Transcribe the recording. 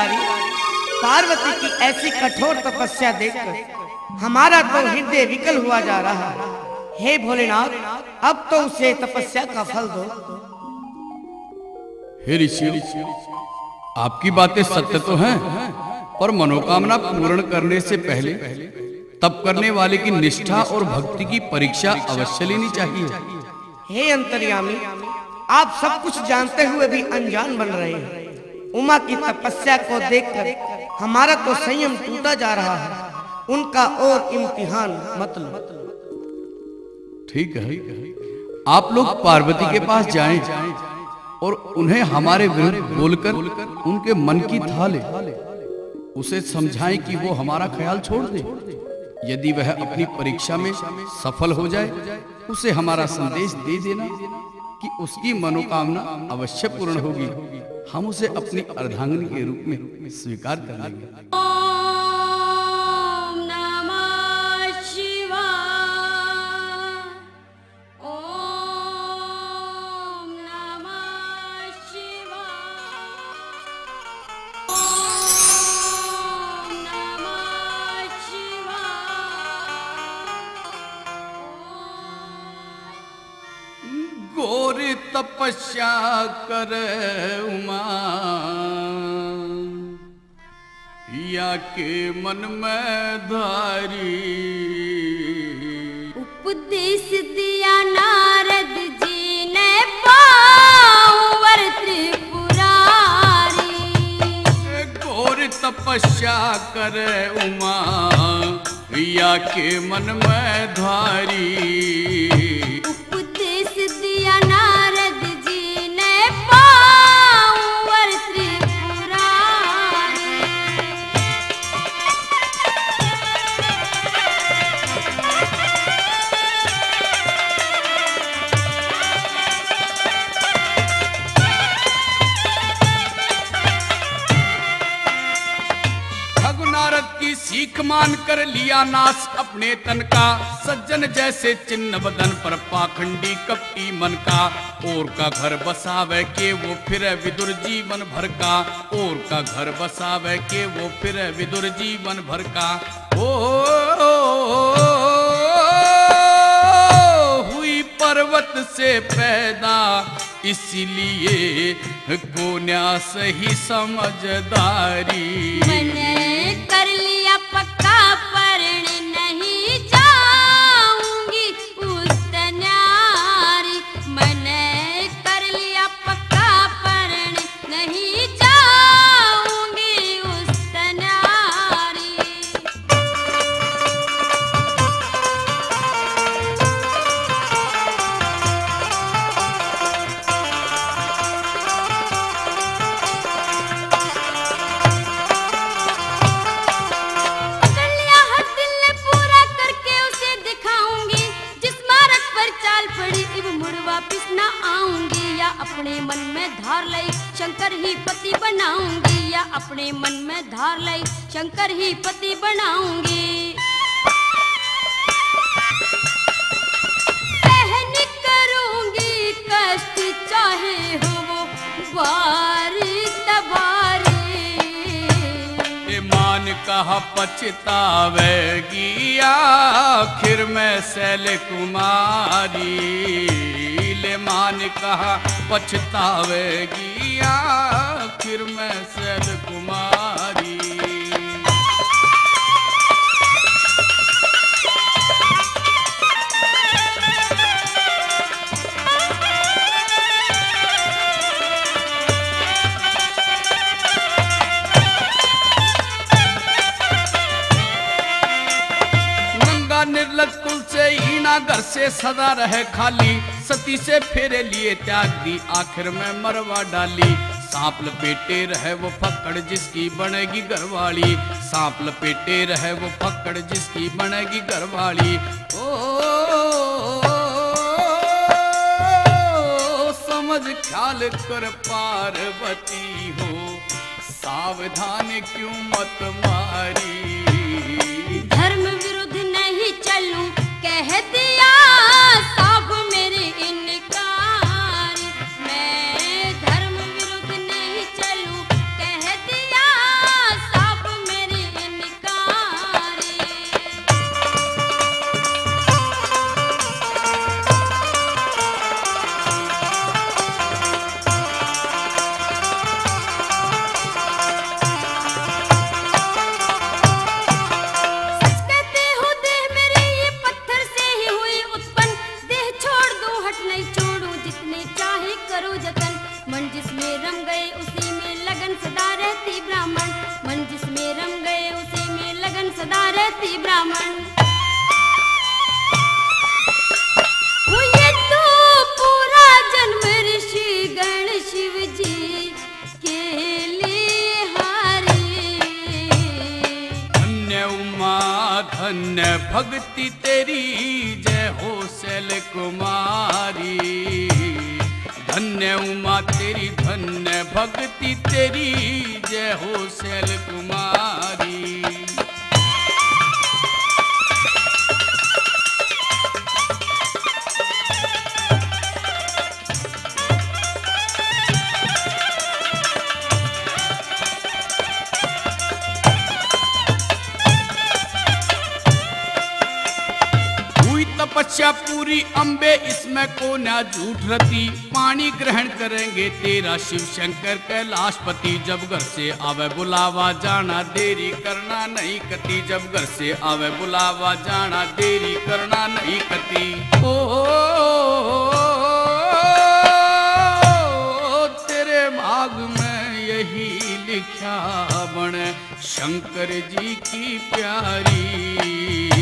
मुरारी, पार्वती की ऐसी कठोर तपस्या देखकर हमारा तो हृदय विकल हुआ जा रहा है। हे भोलेनाथ, अब तो उसे तपस्या का फल दो। हे ऋषि, आपकी बातें सत्य तो हैं, पर मनोकामना पूर्ण करने से पहले तप करने वाले की निष्ठा और भक्ति की परीक्षा अवश्य लेनी चाहिए। हे अंतर्यामी, आप सब कुछ जानते हुए भी अनजान बन रहे हैं। उमा की तपस्या को देखकर हमारा तो संयम टूटा जा रहा है। उनका और इम्तिहान मत लो। ठीक है, आप लोग पार्वती के पास जाएं और उन्हें हमारे विरुद्ध बोलकर उनके मन की था ले। उसे समझाएं कि वो हमारा ख्याल छोड़ दे। यदि वह अपनी परीक्षा में सफल हो जाए, उसे हमारा संदेश दे देना कि उसकी मनोकामना अवश्य पूर्ण होगी। हम उसे अपनी अर्धांगिनी के रूप में स्वीकार कर लेंगे। घोर तपस्या कर उमा, या के मन में धारी। उपदेश दिया नारद जी ने पावर त्रिपुरारी। घोर तपस्या कर उमा, या के मन में धारी। नारद जी ने पावर त्रिपुरारी। नारद की सीख मान कर लिया नाश अपने तन का। सज्जन जैसे चिन्ह बदन पर पाखंडी कपटी मन का। और का घर बसावे के वो फिर विदुर जीवन भर का। और का घर बसावे के वो फिर विदुर जीवन भर का। हुई पर्वत से पैदा, इसलिए कोन्या सही समझदारी। मैंने कर लिया पक्का परण, नहीं जाऊंगी उस न्यारी। मैंने कर लिया पक्का परण, नहीं जाऊंगी उस न्यारी। अपने मन में धार लई शंकर ही पति बनाऊंगी। या अपने मन में धार लई शंकर ही पति बनाऊंगी। सहन करूंगी कष्ट, चाहे हो वो बारी तबारी। मान कहा पछतावेगी आखिर में शैल कुमारी। मान कहा पछतावेगी आखिर में शैल कुमारी। गंगा निर्लज कुल से हीना घर से सदा रहे खाली। सती से फेरे लिए त्याग दी, आखिर में मरवा डाली। सांप लपेटे रहे वो फक्कड़ जिसकी बनेगी घरवाली। सांप लपेटे रहे वो फक्कड़ जिसकी बनेगी घरवाली। समझ ख्याल कर पार्वती हो, सावधान क्यों मत मारी। धर्म विरुद्ध नहीं चलूं कह दिया सब मेरे इनकार। मैं धर्म विरुद्ध नहीं चलूं कह दिया मन जिसमें रम गए उसी में लगन सदा रहती ब्राह्मण, मन जिसमें रम गए उसी में लगन सदा रहती ब्राह्मण। हुए तो पूरा जन्म ऋषि गण शिव जी के लिए हारे। धन्य उमा धन्य भक्ति तेरी, जय हो शैल कुमारी। धन्य उमा तेरी धन्य भक्ति तेरी, जय हो शैल कुमारी। तपस्या पूरी अम्बे इसमें को ना झूठ रती, पानी ग्रहण करेंगे तेरा शिव शंकर कैलाशपति। जब घर से आवे बुलावा जाना देरी करना नहीं कती, जब घर से आवे बुलावा जाना देरी करना नहीं कती। ओ तेरे भाग में यही लिखा बने शंकर जी की प्यारी।